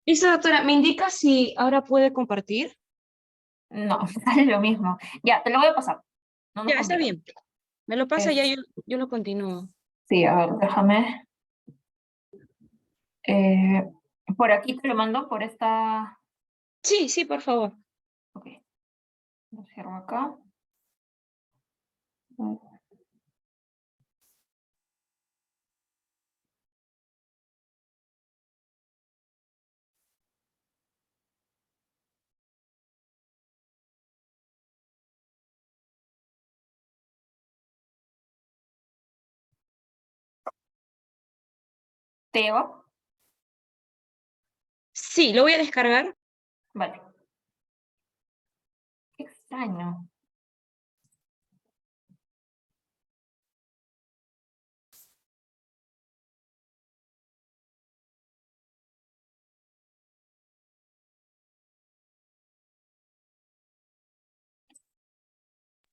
Listo, doctora. ¿Me indica si ahora puede compartir? No, sale lo mismo. Ya, te lo voy a pasar. No nos Ya, está complica. bien. Me lo pasa, ya Es, yo lo continúo. sí, a ver, déjame. eh, por aquí te lo mando, por esta. Sí, sí, por favor. Ok, lo cierro acá. Teo. Sí, lo voy a descargar. Vale. Qué extraño.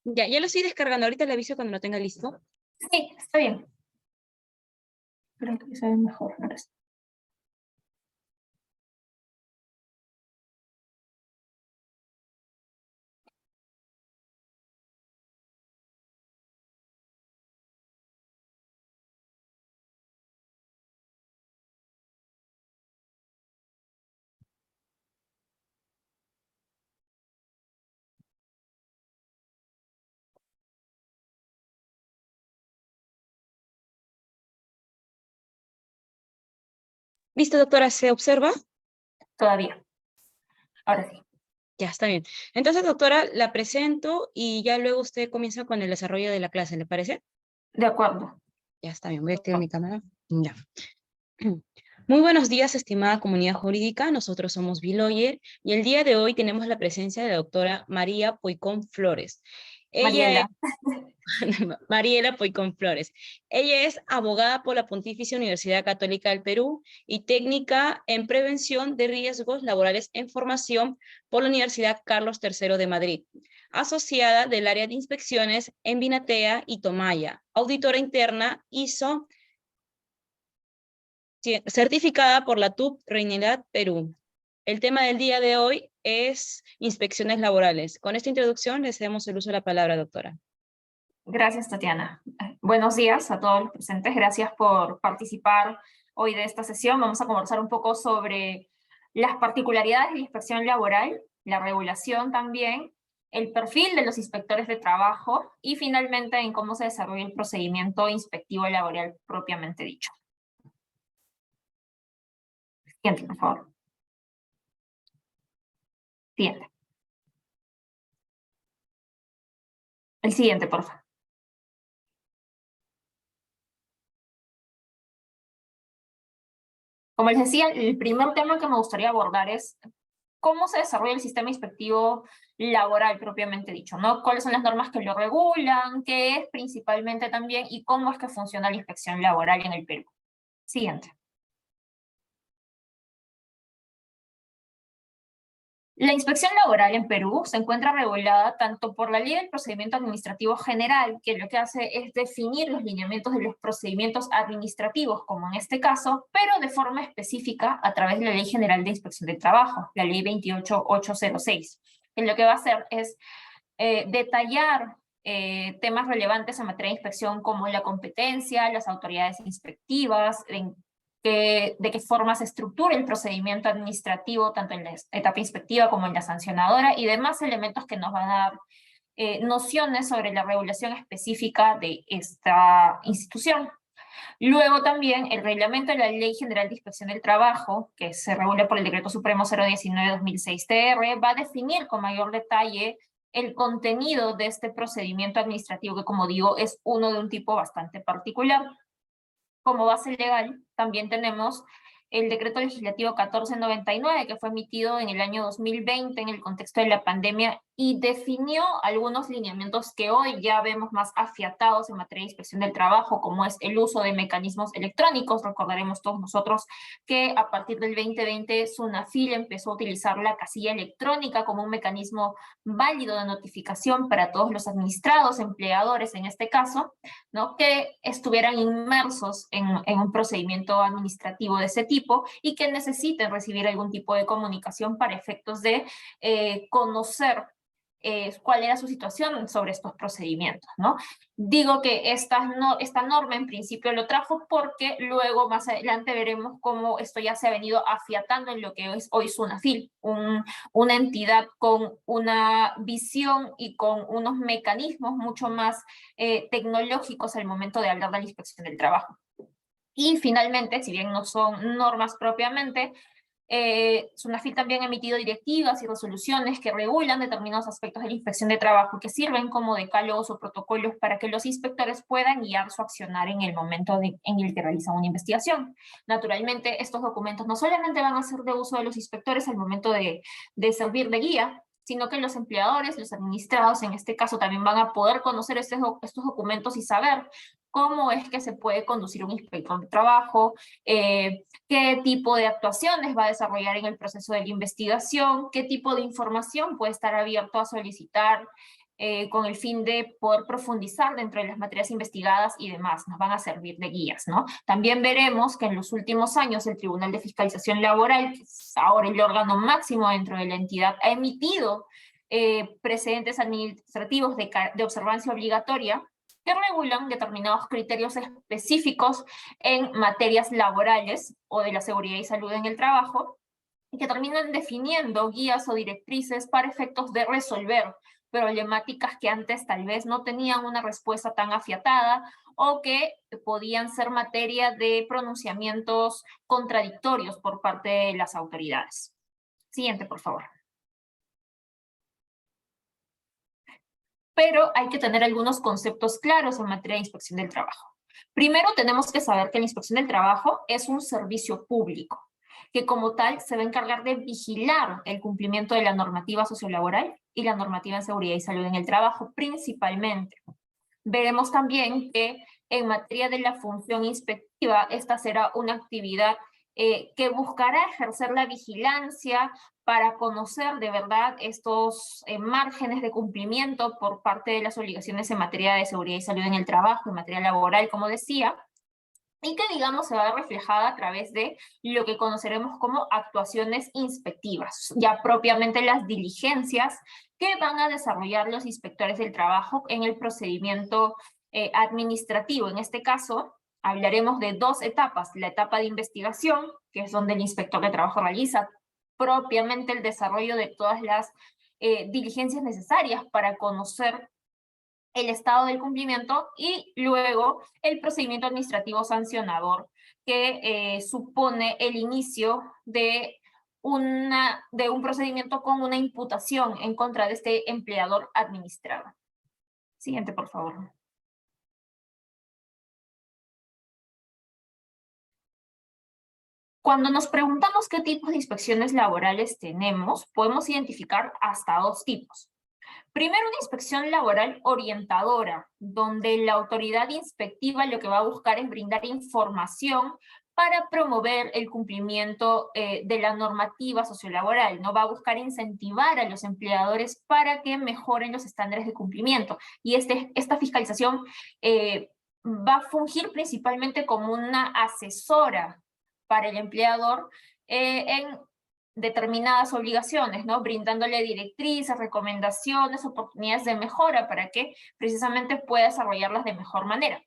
Ya lo estoy descargando. Ahorita le aviso cuando lo tenga listo. Sí, está bien. Creo que se ve mejor ahora sí. ¿Listo, doctora? ¿Se observa? Todavía. Ahora sí. Ya, está bien. Entonces, doctora, la presento y ya luego usted comienza con el desarrollo de la clase, ¿le parece? De acuerdo. Ya está bien. Voy a activar mi cámara. Ya. Muy buenos días, estimada comunidad jurídica. Nosotros somos Biloyer y el día de hoy tenemos la presencia de la doctora María Poicón Flores. Ella es Mariela. Mariela Poicón Flores. Ella es abogada por la Pontificia Universidad Católica del Perú y técnica en prevención de riesgos laborales en formación por la Universidad Carlos III de Madrid, asociada del área de inspecciones en Binatea y Tomaya, auditora interna ISO certificada por la TUC Reinidad Perú. El tema del día de hoy es inspecciones laborales. Con esta introducción le cedemos el uso de la palabra, doctora. Gracias, Tatiana. Buenos días a todos los presentes. Gracias por participar hoy de esta sesión. Vamos a conversar un poco sobre las particularidades de la inspección laboral, la regulación también, el perfil de los inspectores de trabajo y finalmente en cómo se desarrolla el procedimiento inspectivo laboral propiamente dicho. Siguiente, por favor. Siguiente. El siguiente, por favor. Como les decía, el primer tema que me gustaría abordar es cómo se desarrolla el sistema inspectivo laboral propiamente dicho, ¿no? ¿Cuáles son las normas que lo regulan? ¿Qué es principalmente también? ¿Y cómo es que funciona la inspección laboral en el Perú? Siguiente. La inspección laboral en Perú se encuentra regulada tanto por la Ley del Procedimiento Administrativo General, que lo que hace es definir los lineamientos de los procedimientos administrativos, como en este caso, pero de forma específica a través de la Ley General de Inspección del Trabajo, la Ley 28806, que lo que va a hacer es detallar temas relevantes en materia de inspección como la competencia, las autoridades inspectivas, de qué forma se estructura el procedimiento administrativo, tanto en la etapa inspectiva como en la sancionadora, y demás elementos que nos van a dar nociones sobre la regulación específica de esta institución. Luego también el reglamento de la Ley General de Inspección del Trabajo, que se regula por el Decreto Supremo 019-2006-TR, va a definir con mayor detalle el contenido de este procedimiento administrativo, que como digo, es uno de un tipo bastante particular. Como base legal, también tenemos el decreto legislativo 1499, que fue emitido en el año 2020 en el contexto de la pandemia y definió algunos lineamientos que hoy ya vemos más afiatados en materia de inspección del trabajo, como es el uso de mecanismos electrónicos. Recordaremos todos nosotros que a partir del 2020 SUNAFIL empezó a utilizar la casilla electrónica como un mecanismo válido de notificación para todos los administrados, empleadores en este caso, ¿no? Que estuvieran inmersos en un procedimiento administrativo de ese tipo. tipo y que necesiten recibir algún tipo de comunicación para efectos de conocer cuál era su situación sobre estos procedimientos, ¿no? Digo que esta norma en principio lo trajo porque luego más adelante veremos cómo esto ya se ha venido afiatando en lo que es hoy SUNAFIL, una entidad con una visión y con unos mecanismos mucho más tecnológicos al momento de hablar de la inspección del trabajo. Y finalmente, si bien no son normas propiamente, SUNAFIL también ha emitido directivas y resoluciones que regulan determinados aspectos de la inspección de trabajo que sirven como decálogos o protocolos para que los inspectores puedan guiar su accionar en el momento en el que realizan una investigación. Naturalmente, estos documentos no solamente van a ser de uso de los inspectores al momento de servir de guía, sino que los empleadores, los administrados, en este caso, también van a poder conocer estos documentos y saber cómo es que se puede conducir un inspector de trabajo, qué tipo de actuaciones va a desarrollar en el proceso de la investigación, qué tipo de información puede estar abierto a solicitar con el fin de poder profundizar dentro de las materias investigadas y demás. Nos van a servir de guías, ¿no? También veremos que en los últimos años el Tribunal de Fiscalización Laboral, que es ahora el órgano máximo dentro de la entidad, ha emitido precedentes administrativos de observancia obligatoria que regulan determinados criterios específicos en materias laborales o de la seguridad y salud en el trabajo, y que terminan definiendo guías o directrices para efectos de resolver problemáticas que antes tal vez no tenían una respuesta tan afiatada o que podían ser materia de pronunciamientos contradictorios por parte de las autoridades. Siguiente, por favor. Pero hay que tener algunos conceptos claros en materia de inspección del trabajo. Primero, tenemos que saber que la inspección del trabajo es un servicio público, que como tal se va a encargar de vigilar el cumplimiento de la normativa sociolaboral y la normativa en seguridad y salud en el trabajo, principalmente. Veremos también que en materia de la función inspectiva, esta será una actividad que buscará ejercer la vigilancia para conocer de verdad estos márgenes de cumplimiento por parte de las obligaciones en materia de seguridad y salud en el trabajo, en materia laboral, como decía, y que, digamos, se va a ver reflejada a través de lo que conoceremos como actuaciones inspectivas, ya propiamente las diligencias que van a desarrollar los inspectores del trabajo en el procedimiento administrativo. En este caso, hablaremos de dos etapas: la etapa de investigación, que es donde el inspector de trabajo realiza propiamente el desarrollo de todas las diligencias necesarias para conocer el estado del cumplimiento, y luego el procedimiento administrativo sancionador, que supone el inicio de un procedimiento con una imputación en contra de este empleador administrado. Siguiente, por favor. Cuando nos preguntamos qué tipos de inspecciones laborales tenemos, podemos identificar hasta dos tipos. Primero, una inspección laboral orientadora, donde la autoridad inspectiva lo que va a buscar es brindar información para promover el cumplimiento de la normativa sociolaboral, ¿no? Va a buscar incentivar a los empleadores para que mejoren los estándares de cumplimiento. Y esta fiscalización va a fungir principalmente como una asesora para el empleador en determinadas obligaciones, ¿no? Brindándole directrices, recomendaciones, oportunidades de mejora para que precisamente pueda desarrollarlas de mejor manera.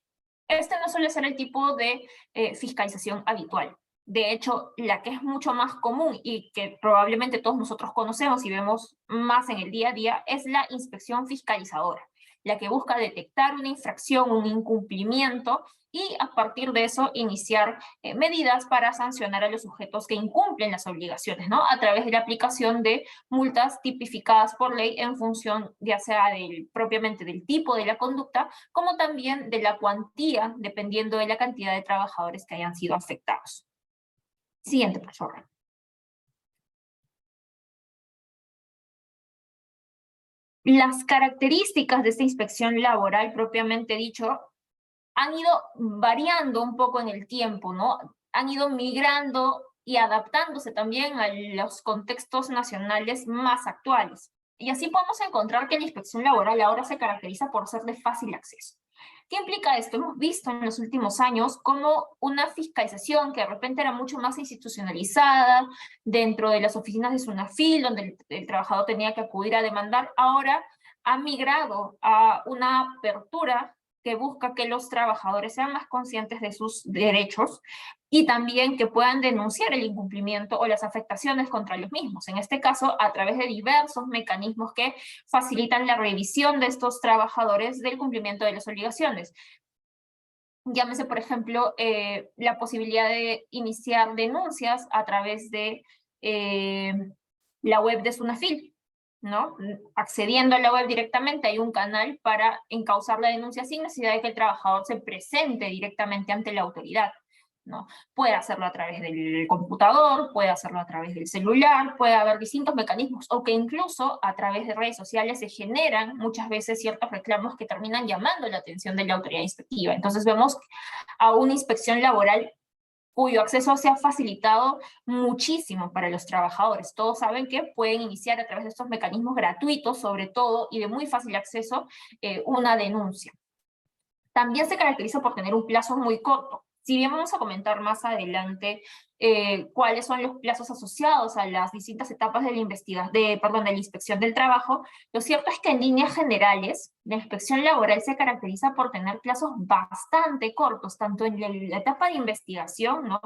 Este no suele ser el tipo de fiscalización habitual. De hecho, la que es mucho más común y que probablemente todos nosotros conocemos y vemos más en el día a día es la inspección fiscalizadora, la que busca detectar una infracción, un incumplimiento, y a partir de eso iniciar medidas para sancionar a los sujetos que incumplen las obligaciones, ¿no? A través de la aplicación de multas tipificadas por ley en función ya sea propiamente del tipo de la conducta, como también de la cuantía, dependiendo de la cantidad de trabajadores que hayan sido afectados. Siguiente, por favor. Las características de esta inspección laboral, propiamente dicho, han ido variando un poco en el tiempo, ¿no? Han ido migrando y adaptándose también a los contextos nacionales más actuales. Y así podemos encontrar que la inspección laboral ahora se caracteriza por ser de fácil acceso, ¿Qué implica esto? Hemos visto en los últimos años cómo una fiscalización que de repente era mucho más institucionalizada dentro de las oficinas de SUNAFIL, donde el trabajador tenía que acudir a demandar, ahora ha migrado a una apertura que busca que los trabajadores sean más conscientes de sus derechos y también que puedan denunciar el incumplimiento o las afectaciones contra los mismos. En este caso, a través de diversos mecanismos que facilitan la revisión de estos trabajadores del cumplimiento de las obligaciones. Llámese, por ejemplo, la posibilidad de iniciar denuncias a través de la web de SUNAFIL, ¿no? Accediendo a la web directamente hay un canal para encauzar la denuncia sin necesidad de que el trabajador se presente directamente ante la autoridad, ¿no? Puede hacerlo a través del computador, puede hacerlo a través del celular, puede haber distintos mecanismos, o que incluso a través de redes sociales se generan muchas veces ciertos reclamos que terminan llamando la atención de la autoridad inspectiva. Entonces vemos a una inspección laboral cuyo acceso se ha facilitado muchísimo para los trabajadores. Todos saben que pueden iniciar a través de estos mecanismos gratuitos, sobre todo, y de muy fácil acceso, una denuncia. También se caracteriza por tener un plazo muy corto. Si bien vamos a comentar más adelante cuáles son los plazos asociados a las distintas etapas de la inspección del trabajo, lo cierto es que en líneas generales, la inspección laboral se caracteriza por tener plazos bastante cortos, tanto en la etapa de investigación, ¿no?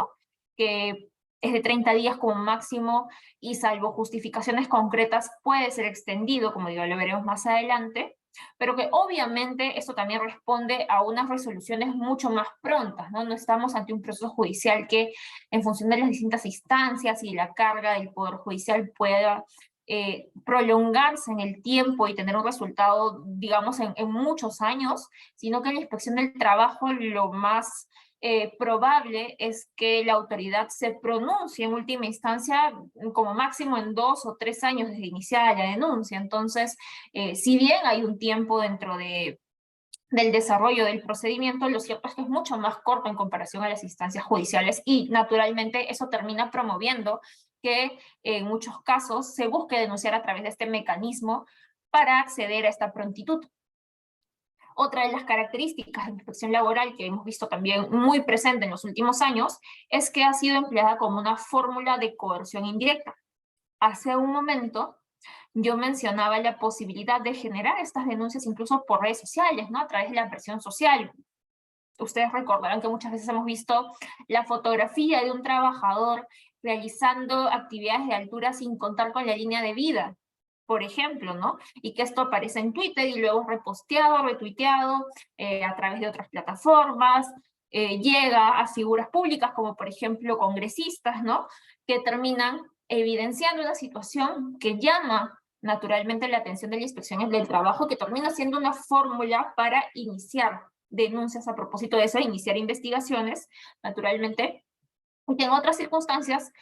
Que es de 30 días como máximo, y salvo justificaciones concretas puede ser extendido, como digo, lo veremos más adelante, pero que obviamente esto también responde a unas resoluciones mucho más prontas, ¿no? No estamos ante un proceso judicial que, en función de las distintas instancias y la carga del Poder Judicial, pueda prolongarse en el tiempo y tener un resultado, digamos, en muchos años, sino que en la inspección del trabajo lo más probable es que la autoridad se pronuncie en última instancia como máximo en 2 o 3 años desde iniciada la denuncia. Entonces, si bien hay un tiempo dentro del desarrollo del procedimiento, lo cierto es que es mucho más corto en comparación a las instancias judiciales, y naturalmente eso termina promoviendo que en muchos casos se busque denunciar a través de este mecanismo para acceder a esta prontitud. Otra de las características de la inspección laboral que hemos visto también muy presente en los últimos años es que ha sido empleada como una fórmula de coerción indirecta. Hace un momento yo mencionaba la posibilidad de generar estas denuncias incluso por redes sociales, ¿no? A través de la presión social. Ustedes recordarán que muchas veces hemos visto la fotografía de un trabajador realizando actividades de altura sin contar con la línea de vida, por ejemplo, ¿no? Y que esto aparece en Twitter y luego reposteado, retuiteado a través de otras plataformas, llega a figuras públicas como por ejemplo congresistas, ¿no? Que terminan evidenciando una situación que llama naturalmente la atención de la inspección del trabajo, que termina siendo una fórmula para iniciar denuncias a propósito de eso, iniciar investigaciones, naturalmente, y que en otras circunstancias,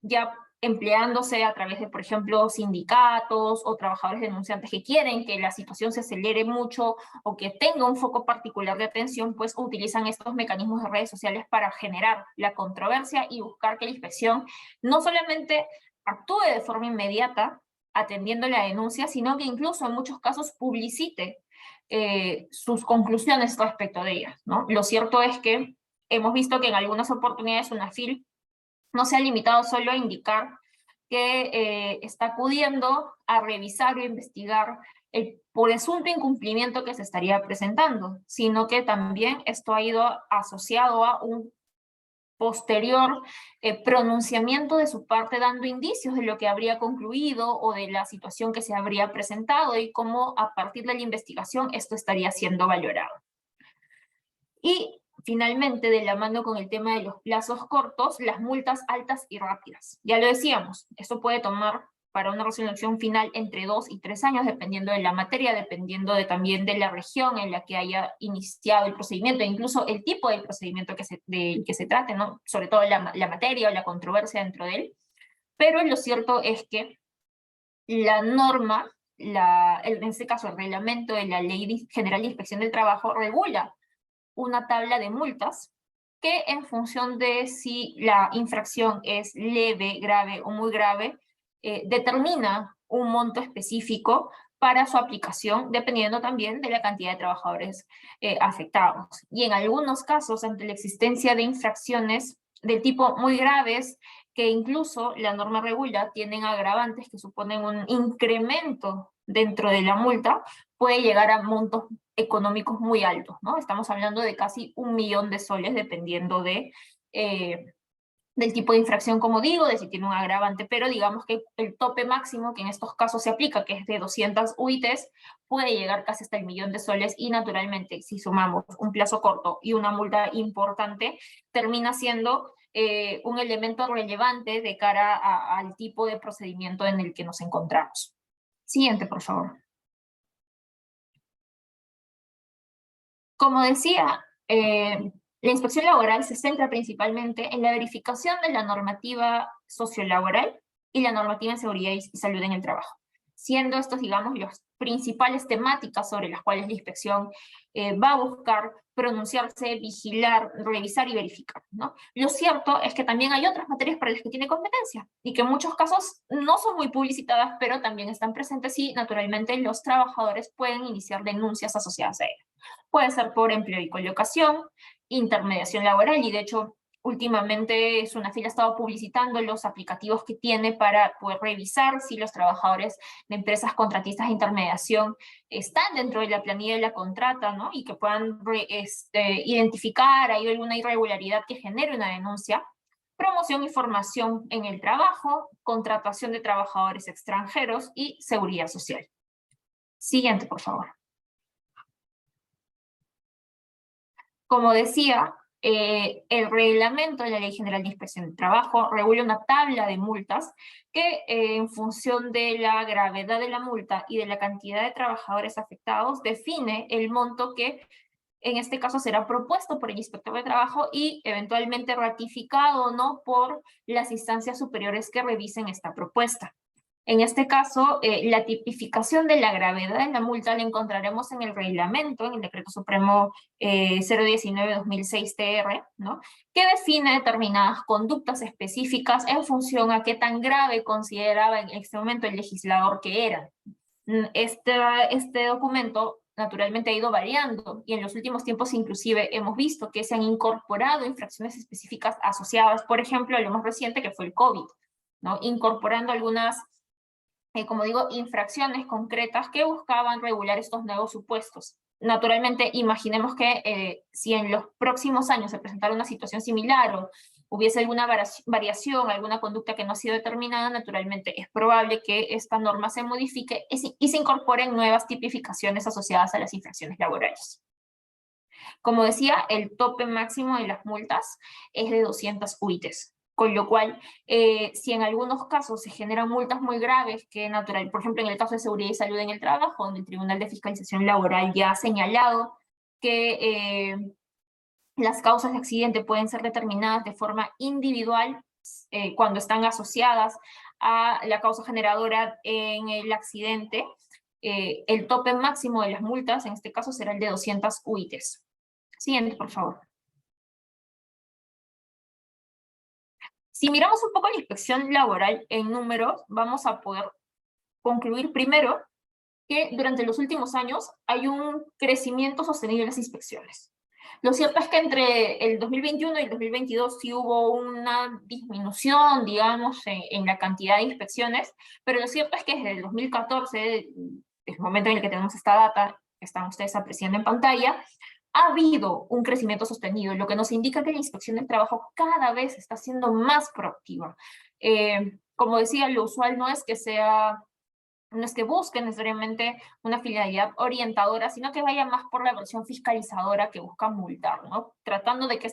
ya empleándose a través de, por ejemplo, sindicatos o trabajadores denunciantes que quieren que la situación se acelere mucho o que tenga un foco particular de atención, pues utilizan estos mecanismos de redes sociales para generar la controversia y buscar que la inspección no solamente actúe de forma inmediata atendiendo la denuncia, sino que incluso en muchos casos publicite sus conclusiones respecto de ellas, ¿no? Lo cierto es que hemos visto que en algunas oportunidades UNAFIL no se ha limitado solo a indicar que está acudiendo a revisar o investigar el presunto incumplimiento que se estaría presentando, sino que también esto ha ido asociado a un posterior pronunciamiento de su parte, dando indicios de lo que habría concluido o de la situación que se habría presentado y cómo a partir de la investigación esto estaría siendo valorado. Y finalmente, de la mano con el tema de los plazos cortos, las multas altas y rápidas. Ya lo decíamos, esto puede tomar para una resolución final entre 2 y 3 años, dependiendo de la materia, dependiendo también de la región en la que haya iniciado el procedimiento, e incluso el tipo de procedimiento del que se trate, ¿no? Sobre todo la materia o la controversia dentro de él. Pero lo cierto es que la norma, en este caso el reglamento de la Ley General de Inspección del Trabajo, regula una tabla de multas que, en función de si la infracción es leve, grave o muy grave, determina un monto específico para su aplicación, dependiendo también de la cantidad de trabajadores afectados. Y en algunos casos, ante la existencia de infracciones del tipo muy graves, que incluso la norma regula, tienen agravantes que suponen un incremento dentro de la multa, puede llegar a montos económicos muy altos, ¿no? Estamos hablando de casi 1 millón de soles, dependiendo del tipo de infracción, como digo, de si tiene un agravante, pero digamos que el tope máximo que en estos casos se aplica, que es de 200 UITs, puede llegar casi hasta el 1 millón de soles, y naturalmente, si sumamos un plazo corto y una multa importante, termina siendo un elemento relevante de cara al tipo de procedimiento en el que nos encontramos. Siguiente, por favor. Como decía, la inspección laboral se centra principalmente en la verificación de la normativa sociolaboral y la normativa en seguridad y salud en el trabajo, siendo estos, digamos, las principales temáticas sobre las cuales la inspección va a buscar pronunciarse, vigilar, revisar y verificar, ¿no? Lo cierto es que también hay otras materias para las que tiene competencia y que en muchos casos no son muy publicitadas, pero también están presentes y naturalmente los trabajadores pueden iniciar denuncias asociadas a ellas. Puede ser por empleo y colocación, intermediación laboral, y de hecho últimamente Sunafil ha estado publicitando los aplicativos que tiene para poder revisar si los trabajadores de empresas contratistas de intermediación están dentro de la planilla de la contrata, ¿no? Y que puedan identificar ahí alguna irregularidad que genere una denuncia. Promoción y formación en el trabajo, contratación de trabajadores extranjeros y seguridad social. Siguiente, por favor. Como decía, el reglamento de la Ley General de Inspección de Trabajo regula una tabla de multas que en función de la gravedad de la multa y de la cantidad de trabajadores afectados define el monto que en este caso será propuesto por el inspector de trabajo y eventualmente ratificado o no por las instancias superiores que revisen esta propuesta. En este caso, la tipificación de la gravedad de la multa la encontraremos en el reglamento, en el Decreto Supremo 019-2006-TR, ¿no? Que define determinadas conductas específicas en función a qué tan grave consideraba en este momento el legislador que era. Este documento naturalmente ha ido variando y en los últimos tiempos inclusive hemos visto que se han incorporado infracciones específicas asociadas, por ejemplo, a lo más reciente que fue el COVID, ¿no? Incorporando algunas como digo, infracciones concretas que buscaban regular estos nuevos supuestos. Naturalmente, imaginemos que si en los próximos años se presentara una situación similar o hubiese alguna variación, alguna conducta que no ha sido determinada, naturalmente es probable que esta norma se modifique y se incorporen nuevas tipificaciones asociadas a las infracciones laborales. Como decía, el tope máximo de las multas es de 200 UITs. Con lo cual, si en algunos casos se generan multas muy graves, que natural, por ejemplo, en el caso de seguridad y salud en el trabajo, donde el Tribunal de Fiscalización Laboral ya ha señalado que las causas de accidente pueden ser determinadas de forma individual cuando están asociadas a la causa generadora en el accidente, el tope máximo de las multas, en este caso, será el de 200 UITs. Siguiente, por favor. Si miramos un poco la inspección laboral en números, vamos a poder concluir primero que durante los últimos años hay un crecimiento sostenido en las inspecciones. Lo cierto es que entre el 2021 y el 2022 sí hubo una disminución, digamos, en la cantidad de inspecciones, pero lo cierto es que desde el 2014, el momento en el que tenemos esta data, que están ustedes apreciando en pantalla, ha habido un crecimiento sostenido, lo que nos indica que la inspección del trabajo cada vez está siendo más proactiva. Como decía, lo usual no es que busque necesariamente una finalidad orientadora, sino que vaya más por la versión fiscalizadora que busca multar, ¿no? Tratando de que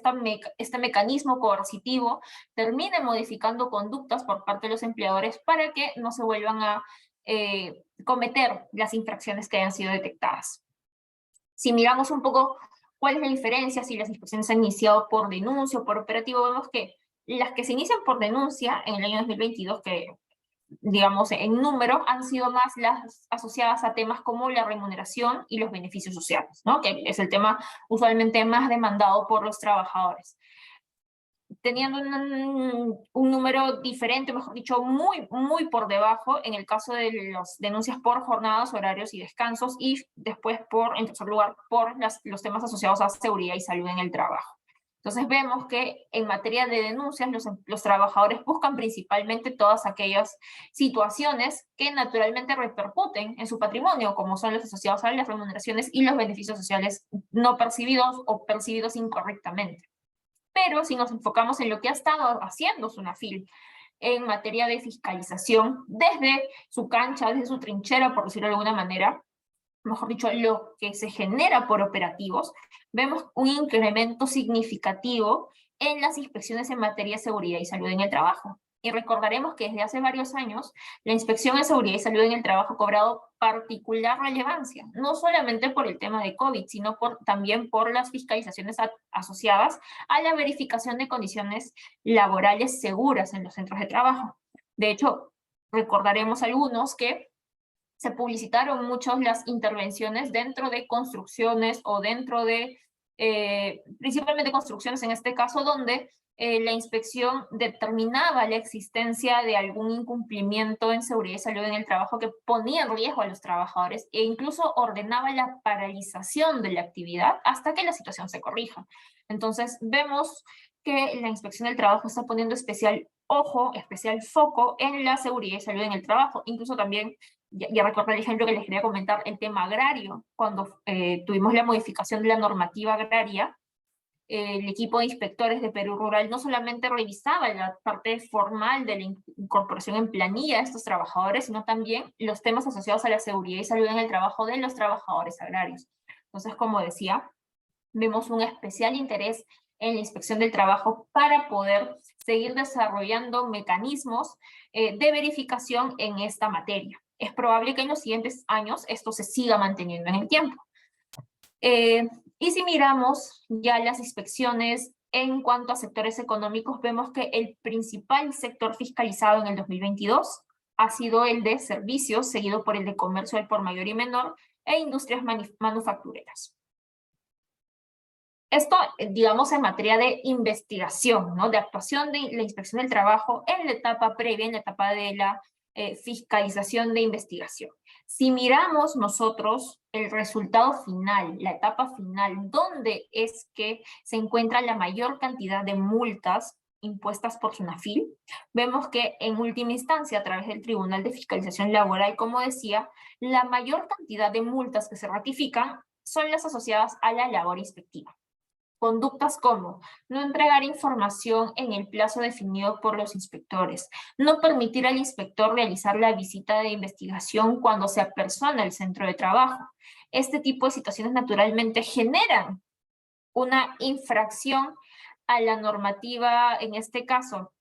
este mecanismo coercitivo termine modificando conductas por parte de los empleadores para que no se vuelvan a cometer las infracciones que hayan sido detectadas. Si miramos un poco cuál es la diferencia si las inspecciones se han iniciado por denuncia o por operativo, vemos que las que se inician por denuncia en el año 2022, que digamos en número, han sido más las asociadas a temas como la remuneración y los beneficios sociales, ¿no? Que es el tema usualmente más demandado por los trabajadores. teniendo un número diferente, mejor dicho, muy por debajo en el caso de las denuncias por jornadas, horarios y descansos, y después en tercer lugar, por los temas asociados a seguridad y salud en el trabajo. Entonces vemos que en materia de denuncias los trabajadores buscan principalmente todas aquellas situaciones que naturalmente repercuten en su patrimonio, como son los asociados a las remuneraciones y los beneficios sociales no percibidos o percibidos incorrectamente. Pero si nos enfocamos en lo que ha estado haciendo SUNAFIL en materia de fiscalización, desde su cancha, desde su trinchera, por decirlo de alguna manera, mejor dicho, lo que se genera por operativos, vemos un incremento significativo en las inspecciones en materia de seguridad y salud en el trabajo. Y recordaremos que desde hace varios años, la inspección de seguridad y salud en el trabajo ha cobrado particular relevancia, no solamente por el tema de COVID, sino también por las fiscalizaciones asociadas a la verificación de condiciones laborales seguras en los centros de trabajo. De hecho, recordaremos algunos que se publicitaron muchas las intervenciones dentro de construcciones o dentro de, principalmente construcciones en este caso, donde la inspección determinaba la existencia de algún incumplimiento en seguridad y salud en el trabajo que ponía en riesgo a los trabajadores e incluso ordenaba la paralización de la actividad hasta que la situación se corrija. Entonces vemos que la inspección del trabajo está poniendo especial ojo, especial foco en la seguridad y salud en el trabajo, incluso también ya recuerdo el ejemplo que les quería comentar, el tema agrario, cuando tuvimos la modificación de la normativa agraria, el equipo de inspectores de Perú Rural no solamente revisaba la parte formal de la incorporación en planilla de estos trabajadores, sino también los temas asociados a la seguridad y salud en el trabajo de los trabajadores agrarios. Entonces, como decía, vemos un especial interés en la inspección del trabajo para poder seguir desarrollando mecanismos de verificación en esta materia. Es probable que en los siguientes años esto se siga manteniendo en el tiempo. Y si miramos ya las inspecciones en cuanto a sectores económicos, vemos que el principal sector fiscalizado en el 2022 ha sido el de servicios, seguido por el de comercio al por mayor y menor, e industrias manufactureras. Esto, digamos, en materia de investigación, ¿no? De actuación de la inspección del trabajo en la etapa previa, en la etapa de la fiscalización de investigación. Si miramos nosotros el resultado final, la etapa final, donde es que se encuentra la mayor cantidad de multas impuestas por SUNAFIL, vemos que en última instancia, a través del Tribunal de Fiscalización Laboral, como decía, la mayor cantidad de multas que se ratifican son las asociadas a la labor inspectiva. Conductas como no entregar información en el plazo definido por los inspectores, no permitir al inspector realizar la visita de investigación cuando se apersona el centro de trabajo. Este tipo de situaciones naturalmente generan una infracción a la normativa, en este caso,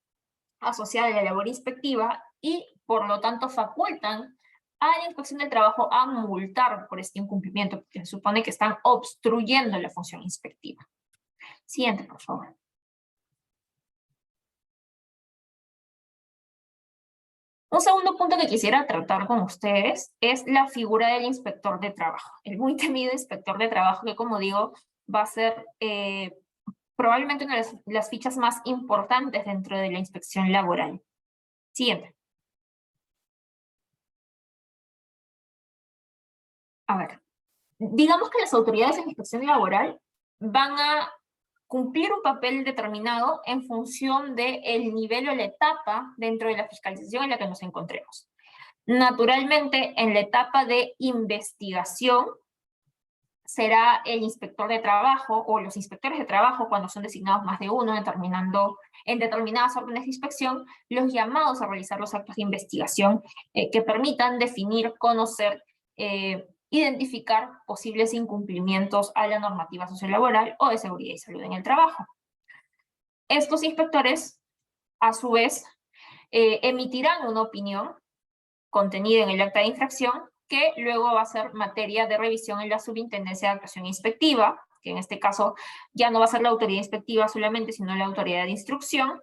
asociada a la labor inspectiva y, por lo tanto, facultan a la inspección del trabajo a multar por este incumplimiento, porque se supone que están obstruyendo la función inspectiva. Siguiente, por favor. Un segundo punto que quisiera tratar con ustedes es la figura del inspector de trabajo. El muy temido inspector de trabajo que, como digo, va a ser probablemente una de las fichas más importantes dentro de la inspección laboral. Siguiente. A ver, digamos que las autoridades de la inspección laboral van a cumplir un papel determinado en función del nivel o la etapa dentro de la fiscalización en la que nos encontremos. Naturalmente, en la etapa de investigación, será el inspector de trabajo o los inspectores de trabajo, cuando son designados más de uno, en determinadas órdenes de inspección, los llamados a realizar los actos de investigación que permitan definir, conocer, identificar posibles incumplimientos a la normativa sociolaboral o de seguridad y salud en el trabajo. Estos inspectores, a su vez, emitirán una opinión contenida en el acta de infracción que luego va a ser materia de revisión en la Subintendencia de Actuación Inspectiva, que en este caso ya no va a ser la autoridad inspectiva solamente, sino la autoridad de instrucción,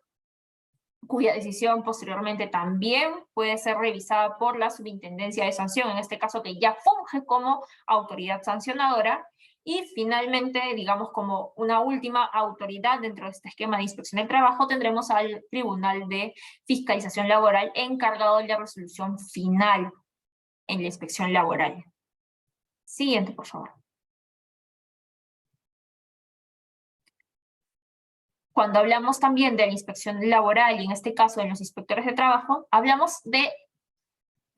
cuya decisión posteriormente también puede ser revisada por la Subintendencia de Sanción, en este caso que ya funge como autoridad sancionadora, Y finalmente, digamos como una última autoridad dentro de este esquema de inspección del trabajo, tendremos al Tribunal de Fiscalización Laboral encargado de la resolución final en la inspección laboral. Siguiente, por favor. Cuando hablamos también de la inspección laboral, y en este caso de los inspectores de trabajo, hablamos de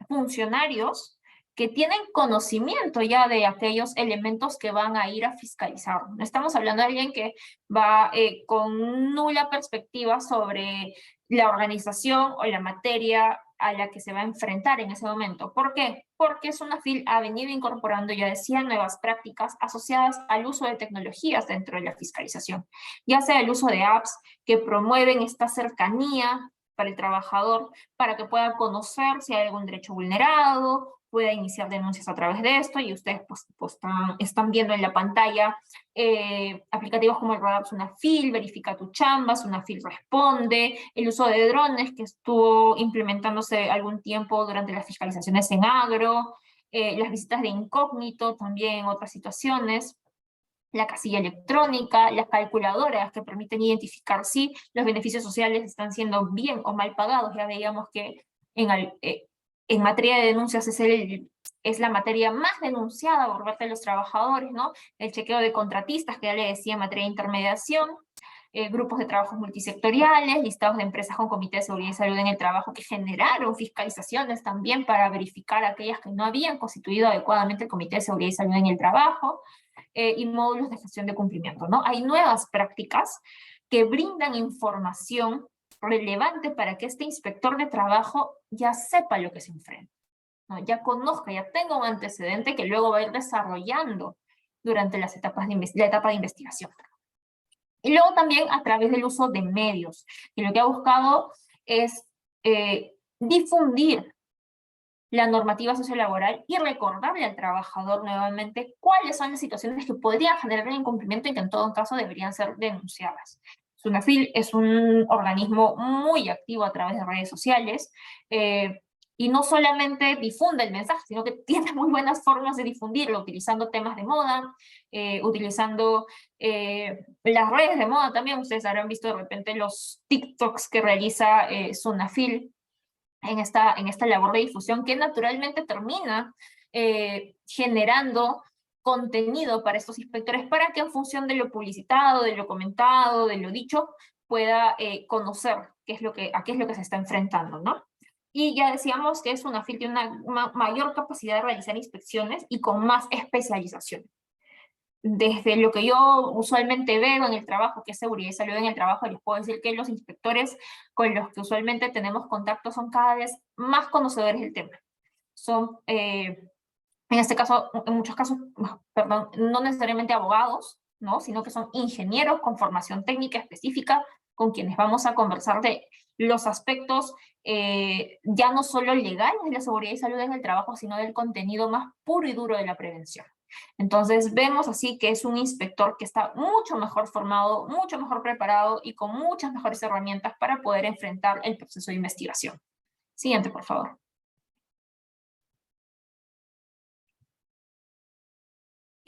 funcionarios que tienen conocimiento ya de aquellos elementos que van a ir a fiscalizar. No estamos hablando de alguien que va con nula perspectiva sobre la organización o la materia a la que se va a enfrentar en ese momento. ¿Por qué? Porque SUNAFIL ha venido incorporando, ya decía, nuevas prácticas asociadas al uso de tecnologías dentro de la fiscalización, ya sea el uso de apps que promueven esta cercanía para el trabajador, para que pueda conocer si hay algún derecho vulnerado, pueda iniciar denuncias a través de esto, y ustedes pues están viendo en la pantalla aplicativos como el Radar SUNAFIL, Verifica tu Chamba, SUNAFIL Responde, el uso de drones que estuvo implementándose algún tiempo durante las fiscalizaciones en agro, las visitas de incógnito también en otras situaciones, la casilla electrónica, las calculadoras que permiten identificar si los beneficios sociales están siendo bien o mal pagados. Ya veíamos que en materia de denuncias es la materia más denunciada por parte de los trabajadores, ¿no? El chequeo de contratistas, que ya le decía, en materia de intermediación, grupos de trabajos multisectoriales, listados de empresas con comité de seguridad y salud en el trabajo que generaron fiscalizaciones también para verificar aquellas que no habían constituido adecuadamente el comité de seguridad y salud en el trabajo, y módulos de gestión de cumplimiento, ¿no? Hay nuevas prácticas que brindan información relevante para que este inspector de trabajo ya sepa lo que se enfrenta, ¿no? Ya conozca, ya tenga un antecedente que luego va a ir desarrollando durante la etapa de investigación. Y luego también a través del uso de medios, que lo que ha buscado es difundir la normativa sociolaboral y recordarle al trabajador nuevamente cuáles son las situaciones que podrían generar el incumplimiento y que en todo caso deberían ser denunciadas. SUNAFIL es un organismo muy activo a través de redes sociales, y no solamente difunde el mensaje, sino que tiene muy buenas formas de difundirlo, utilizando temas de moda, utilizando las redes de moda también. Ustedes habrán visto de repente los TikToks que realiza SUNAFIL en esta labor de difusión, que naturalmente termina generando contenido para estos inspectores, para que en función de lo publicitado, de lo comentado, de lo dicho, pueda conocer a qué es lo que se está enfrentando, ¿no? Y ya decíamos que SUNAFIL tiene una mayor capacidad de realizar inspecciones y con más especialización. Desde lo que yo usualmente veo en el trabajo, que es seguridad y salud en el trabajo, les puedo decir que los inspectores con los que usualmente tenemos contacto son cada vez más conocedores del tema. Son, en este caso, en muchos casos, perdón, no necesariamente abogados, ¿no? Sino que son ingenieros con formación técnica específica, con quienes vamos a conversar de los aspectos ya no solo legales de la seguridad y salud en el trabajo, sino del contenido más puro y duro de la prevención. Entonces vemos así que es un inspector que está mucho mejor formado, mucho mejor preparado y con muchas mejores herramientas para poder enfrentar el proceso de investigación. Siguiente, por favor.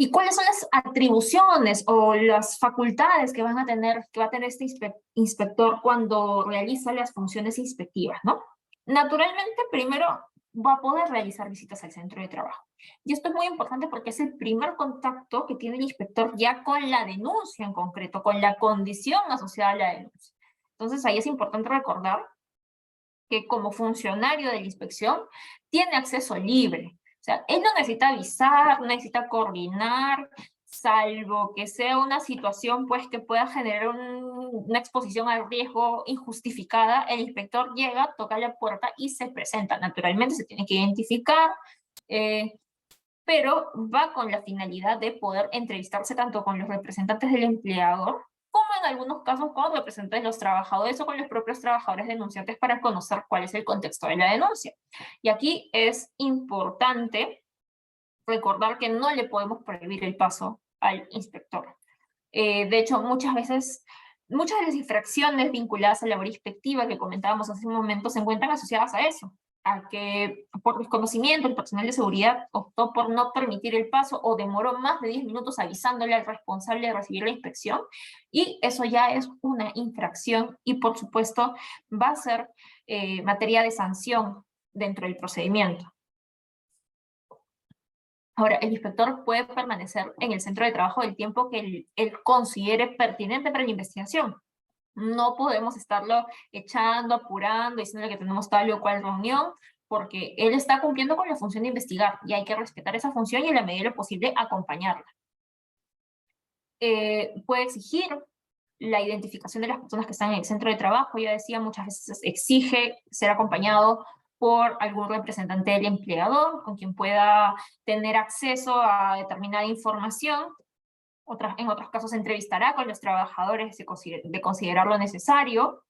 ¿Y cuáles son las atribuciones o las facultades que va a tener este inspector cuando realiza las funciones inspectivas, ¿no? Naturalmente, primero va a poder realizar visitas al centro de trabajo. Y esto es muy importante porque es el primer contacto que tiene el inspector ya con la denuncia en concreto, con la condición asociada a la denuncia. Entonces ahí es importante recordar que como funcionario de la inspección tiene acceso libre. O sea, él no necesita avisar, no necesita coordinar, salvo que sea una situación pues que pueda generar una exposición al riesgo injustificada. El inspector llega, toca la puerta y se presenta. Naturalmente se tiene que identificar, pero va con la finalidad de poder entrevistarse tanto con los representantes del empleador, como en algunos casos con representantes de los trabajadores o con los propios trabajadores denunciantes para conocer cuál es el contexto de la denuncia. Y aquí es importante recordar que no le podemos prohibir el paso al inspector. De hecho, muchas veces, muchas de las infracciones vinculadas a la labor inspectiva que comentábamos hace un momento se encuentran asociadas a eso, a que por desconocimiento el personal de seguridad optó por no permitir el paso o demoró más de 10 minutos avisándole al responsable de recibir la inspección, y eso ya es una infracción y por supuesto va a ser materia de sanción dentro del procedimiento. Ahora, el inspector puede permanecer en el centro de trabajo el tiempo que él considere pertinente para la investigación. No podemos estarlo echando, apurando, diciéndole que tenemos tal o cual reunión, porque él está cumpliendo con la función de investigar y hay que respetar esa función y en la medida de lo posible acompañarla. Puede exigir la identificación de las personas que están en el centro de trabajo. Ya decía, muchas veces exige ser acompañado por algún representante del empleador con quien pueda tener acceso a determinada información. En otros casos entrevistará con los trabajadores de considerar lo necesario,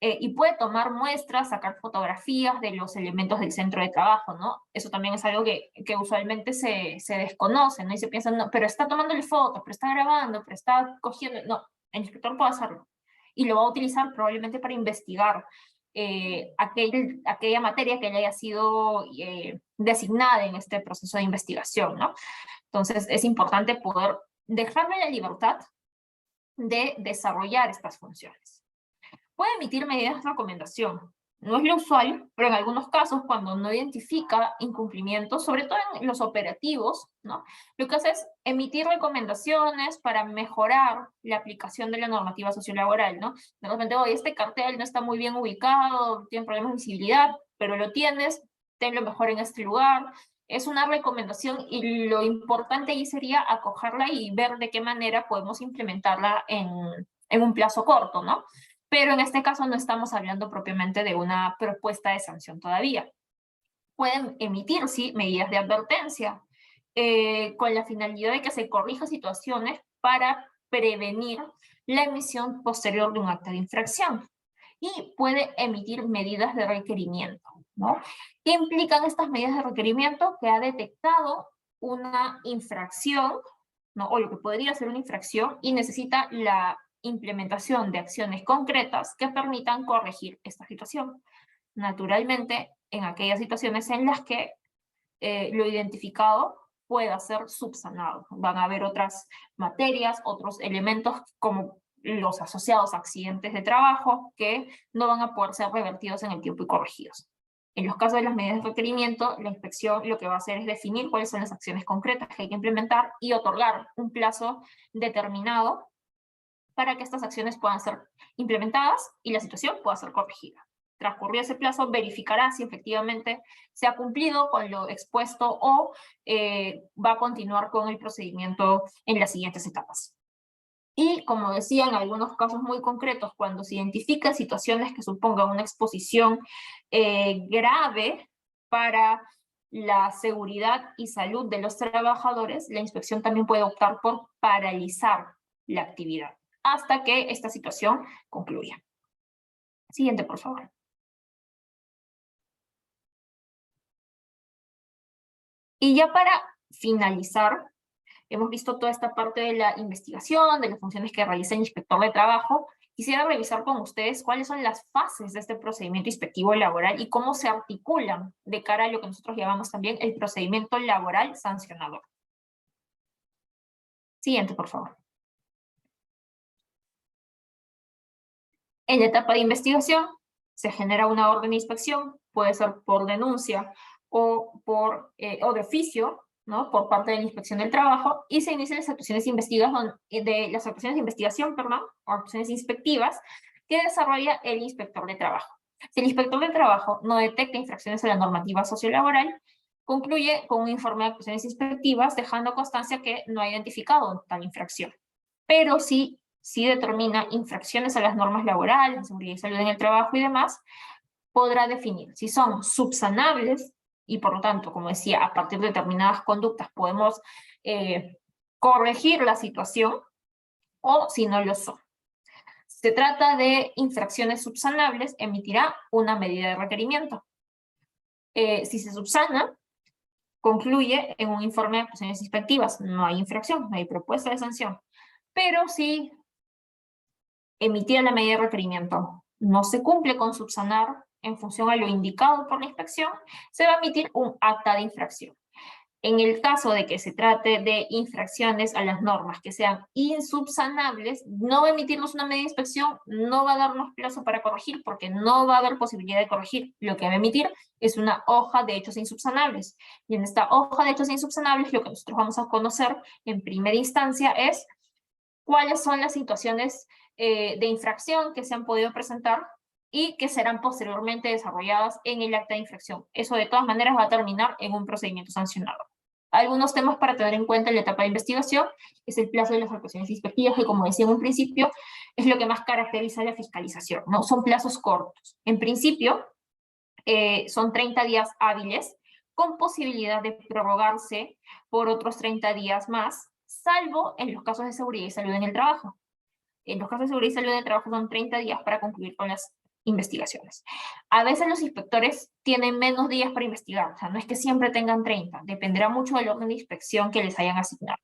y puede tomar muestras, sacar fotografías de los elementos del centro de trabajo, ¿no? Eso también es algo que usualmente se desconoce, ¿no? Y se piensa, no, pero está tomándole fotos, pero está grabando, pero está cogiendo. No, el inspector puede hacerlo. Y lo va a utilizar probablemente para investigar aquella materia que le haya sido designada en este proceso de investigación, ¿no? Entonces es importante poder dejarle la libertad de desarrollar estas funciones. Puede emitir medidas de recomendación. No es lo usual, pero en algunos casos, cuando no identifica incumplimientos, sobre todo en los operativos, ¿no? Lo que hace es emitir recomendaciones para mejorar la aplicación de la normativa sociolaboral, ¿no? De repente, oye, este cartel no está muy bien ubicado, tiene problemas de visibilidad, pero lo tienes, tenlo mejor en este lugar. Es una recomendación y lo importante ahí sería acogerla y ver de qué manera podemos implementarla en un plazo corto, ¿no? Pero en este caso no estamos hablando propiamente de una propuesta de sanción todavía. Pueden emitir, sí, medidas de advertencia con la finalidad de que se corrija situaciones para prevenir la emisión posterior de un acta de infracción. Y puede emitir medidas de requerimiento, ¿no? ¿Qué implican estas medidas de requerimiento? Que ha detectado una infracción, ¿no? O lo que podría ser una infracción, y necesita la implementación de acciones concretas que permitan corregir esta situación. Naturalmente, en aquellas situaciones en las que lo identificado pueda ser subsanado. Van a haber otras materias, otros elementos como los asociados a accidentes de trabajo que no van a poder ser revertidos en el tiempo y corregidos. En los casos de las medidas de requerimiento, la inspección lo que va a hacer es definir cuáles son las acciones concretas que hay que implementar y otorgar un plazo determinado para que estas acciones puedan ser implementadas y la situación pueda ser corregida. Transcurrido ese plazo, verificará si efectivamente se ha cumplido con lo expuesto o va a continuar con el procedimiento en las siguientes etapas. Y como decía, en algunos casos muy concretos, cuando se identifican situaciones que supongan una exposición grave para la seguridad y salud de los trabajadores, la inspección también puede optar por paralizar la actividad hasta que esta situación concluya. Siguiente, por favor. Y ya para finalizar, hemos visto toda esta parte de la investigación, de las funciones que realiza el inspector de trabajo. Quisiera revisar con ustedes cuáles son las fases de este procedimiento inspectivo laboral y cómo se articulan de cara a lo que nosotros llamamos también el procedimiento laboral sancionador. Siguiente, por favor. En la etapa de investigación se genera una orden de inspección, puede ser por denuncia o de oficio, ¿no? Por parte de la Inspección del Trabajo, y se inician las actuaciones de investigación, o acciones inspectivas que desarrolla el inspector de trabajo. Si el inspector de trabajo no detecta infracciones a la normativa sociolaboral, concluye con un informe de actuaciones inspectivas dejando constancia que no ha identificado tal infracción. Pero si determina infracciones a las normas laborales, seguridad y salud en el trabajo y demás, podrá definir si son subsanables y por lo tanto, como decía, a partir de determinadas conductas podemos corregir la situación, o si no lo son. Si se trata de infracciones subsanables, emitirá una medida de requerimiento. Si se subsana, concluye en un informe de actuaciones inspectivas. No hay infracción, no hay propuesta de sanción. Pero si emitida la medida de requerimiento no se cumple con subsanar, en función a lo indicado por la inspección, se va a emitir un acta de infracción. En el caso de que se trate de infracciones a las normas que sean insubsanables, no va a emitirnos una medida de inspección, no va a darnos plazo para corregir, porque no va a haber posibilidad de corregir. Lo que va a emitir es una hoja de hechos insubsanables. Y en esta hoja de hechos insubsanables, lo que nosotros vamos a conocer en primera instancia es cuáles son las situaciones de infracción que se han podido presentar y que serán posteriormente desarrolladas en el acta de infracción. Eso de todas maneras va a terminar en un procedimiento sancionado. Algunos temas para tener en cuenta en la etapa de investigación es el plazo de las actuaciones inspectivas, que como decía en un principio, es lo que más caracteriza la fiscalización, ¿no? Son plazos cortos. En principio, son 30 días hábiles, con posibilidad de prorrogarse por otros 30 días más, salvo en los casos de seguridad y salud en el trabajo. En los casos de seguridad y salud en el trabajo son 30 días para concluir con las investigaciones. A veces los inspectores tienen menos días para investigar, o sea, no es que siempre tengan 30, dependerá mucho del orden de inspección que les hayan asignado.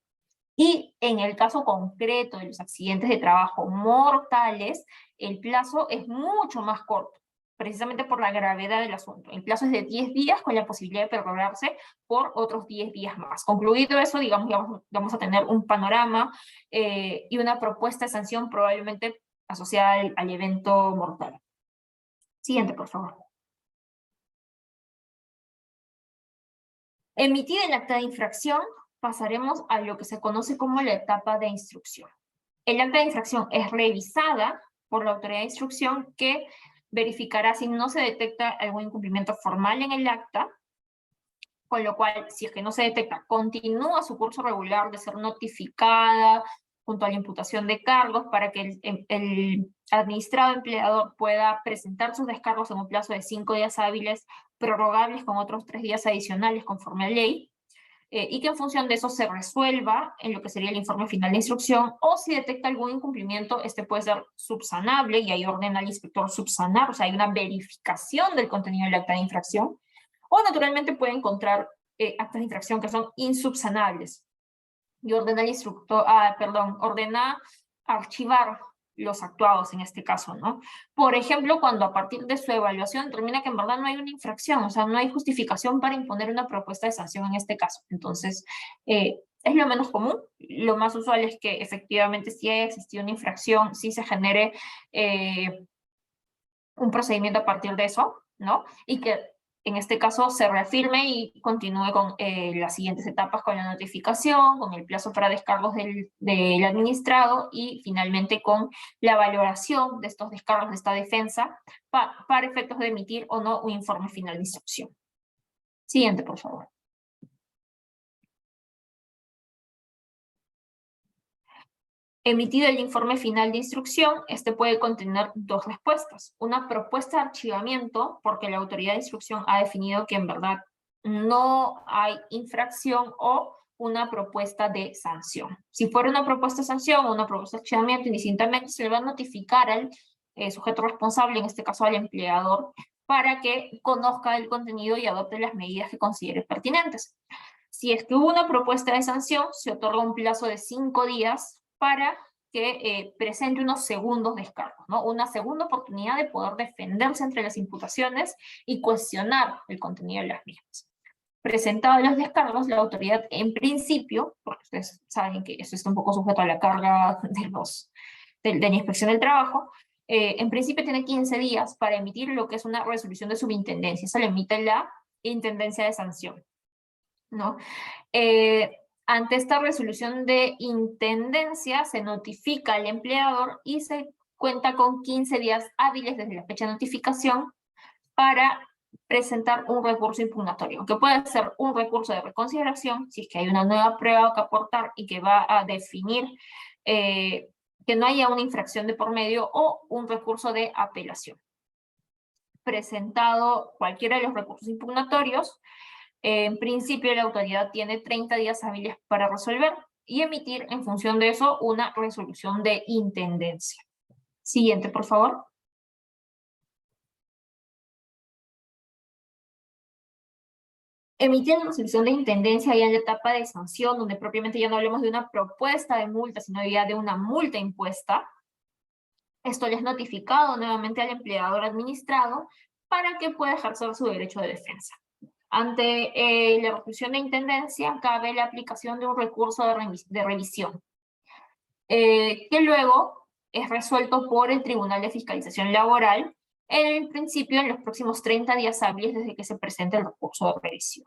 Y en el caso concreto de los accidentes de trabajo mortales, el plazo es mucho más corto, precisamente por la gravedad del asunto. El plazo es de 10 días con la posibilidad de prorrogarse por otros 10 días más. Concluido eso, digamos, vamos a tener un panorama y una propuesta de sanción probablemente asociada al evento mortal. Siguiente, por favor. Emitida el acta de infracción, pasaremos a lo que se conoce como la etapa de instrucción. El acta de infracción es revisada por la autoridad de instrucción, que verificará si no se detecta algún incumplimiento formal en el acta, con lo cual, si es que no se detecta, continúa su curso regular de ser notificada junto a la imputación de cargos para que el administrado empleador pueda presentar sus descargos en un plazo de 5 días hábiles, prorrogables con otros 3 días adicionales conforme a ley, y que en función de eso se resuelva en lo que sería el informe final de instrucción, o si detecta algún incumplimiento, este puede ser subsanable, y ahí ordena al inspector subsanar, o sea, hay una verificación del contenido del acta de infracción, o naturalmente puede encontrar actas de infracción que son insubsanables, y ordena al instructor, ordena archivar los actuados en este caso, ¿no? Por ejemplo, cuando a partir de su evaluación determina que en verdad no hay una infracción, o sea, no hay justificación para imponer una propuesta de sanción en este caso. Entonces, es lo menos común. Lo más usual es que efectivamente si haya existido una infracción, sí se genere un procedimiento a partir de eso, ¿no? Y que en este caso se reafirme y continúe con las siguientes etapas, con la notificación, con el plazo para descargos del administrado y finalmente con la valoración de estos descargos de esta defensa para efectos de emitir o no un informe final de instrucción. Siguiente, por favor. Emitido el informe final de instrucción, este puede contener dos respuestas. Una propuesta de archivamiento, porque la autoridad de instrucción ha definido que en verdad no hay infracción, o una propuesta de sanción. Si fuera una propuesta de sanción o una propuesta de archivamiento, indistintamente se le va a notificar al sujeto responsable, en este caso al empleador, para que conozca el contenido y adopte las medidas que considere pertinentes. Si es que hubo una propuesta de sanción, se otorga un plazo de 5 días para que presente unos segundos descargos, ¿no? Una segunda oportunidad de poder defenderse entre las imputaciones y cuestionar el contenido de las mismas. Presentados los descargos, la autoridad en principio, porque ustedes saben que eso está un poco sujeto a la carga de la inspección del trabajo, en principio tiene 15 días para emitir lo que es una resolución de subintendencia. Eso le emite la intendencia de sanción, ¿no? Ante esta resolución de intendencia se notifica al empleador y se cuenta con 15 días hábiles desde la fecha de notificación para presentar un recurso impugnatorio, que puede ser un recurso de reconsideración, si es que hay una nueva prueba que aportar y que va a definir que no haya una infracción de por medio, o un recurso de apelación. Presentado cualquiera de los recursos impugnatorios, en principio la autoridad tiene 30 días hábiles para resolver y emitir en función de eso una resolución de intendencia. Siguiente, por favor. Emitir la resolución de intendencia ya en la etapa de sanción, donde propiamente ya no hablemos de una propuesta de multa, sino ya de una multa impuesta. Esto le es notificado nuevamente al empleador administrado para que pueda ejercer su derecho de defensa. Ante la resolución de intendencia, cabe la aplicación de un recurso de revisión, que luego es resuelto por el Tribunal de Fiscalización Laboral, en principio en los próximos 30 días hábiles desde que se presente el recurso de revisión.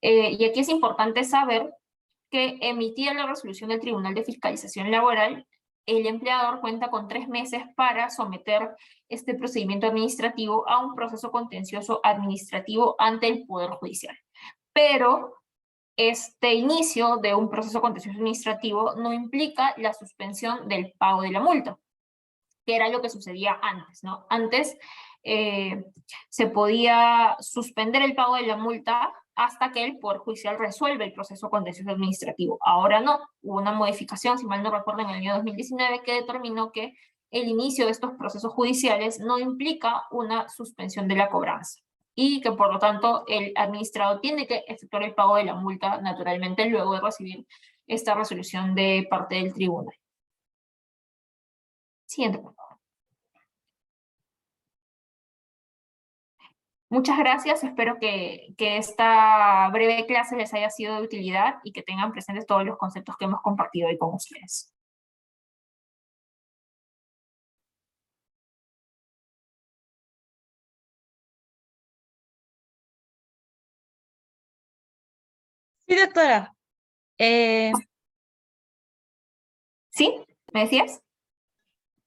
Y aquí es importante saber que emitida la resolución del Tribunal de Fiscalización Laboral, el empleador cuenta con 3 meses para someter este procedimiento administrativo a un proceso contencioso administrativo ante el Poder Judicial. Pero este inicio de un proceso contencioso administrativo no implica la suspensión del pago de la multa, que era lo que sucedía antes, ¿no? Antes se podía suspender el pago de la multa hasta que el Poder Judicial resuelve el proceso contencioso administrativo. Ahora no, hubo una modificación, si mal no recuerdo, en el año 2019 que determinó que el inicio de estos procesos judiciales no implica una suspensión de la cobranza y que por lo tanto el administrado tiene que efectuar el pago de la multa naturalmente luego de recibir esta resolución de parte del tribunal. Siguiente, por favor. Muchas gracias, espero que esta breve clase les haya sido de utilidad y que tengan presentes todos los conceptos que hemos compartido hoy con ustedes. Sí, doctora. ¿Sí? ¿Me decías?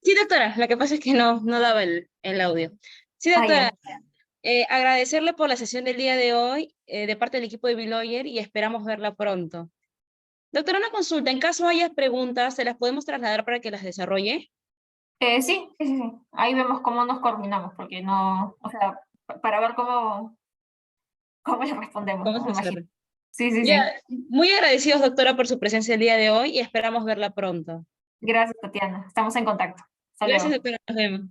Sí, doctora, lo que pasa es que no daba el audio. Sí, Ah, ya. doctora, agradecerle por la sesión del día de hoy de parte del equipo de B-Lawyer y esperamos verla pronto. Doctora, una consulta, en caso haya preguntas, ¿se las podemos trasladar para que las desarrolle? Sí. Ahí vemos cómo nos coordinamos, porque no, o sea, para ver cómo les respondemos, ¿Cómo ¿no? Me se imagino. hace? Sí. Ya, muy agradecidos, doctora, por su presencia el día de hoy y esperamos verla pronto. Gracias, Tatiana. Estamos en contacto. Hasta Gracias, luego. doctora, nos vemos.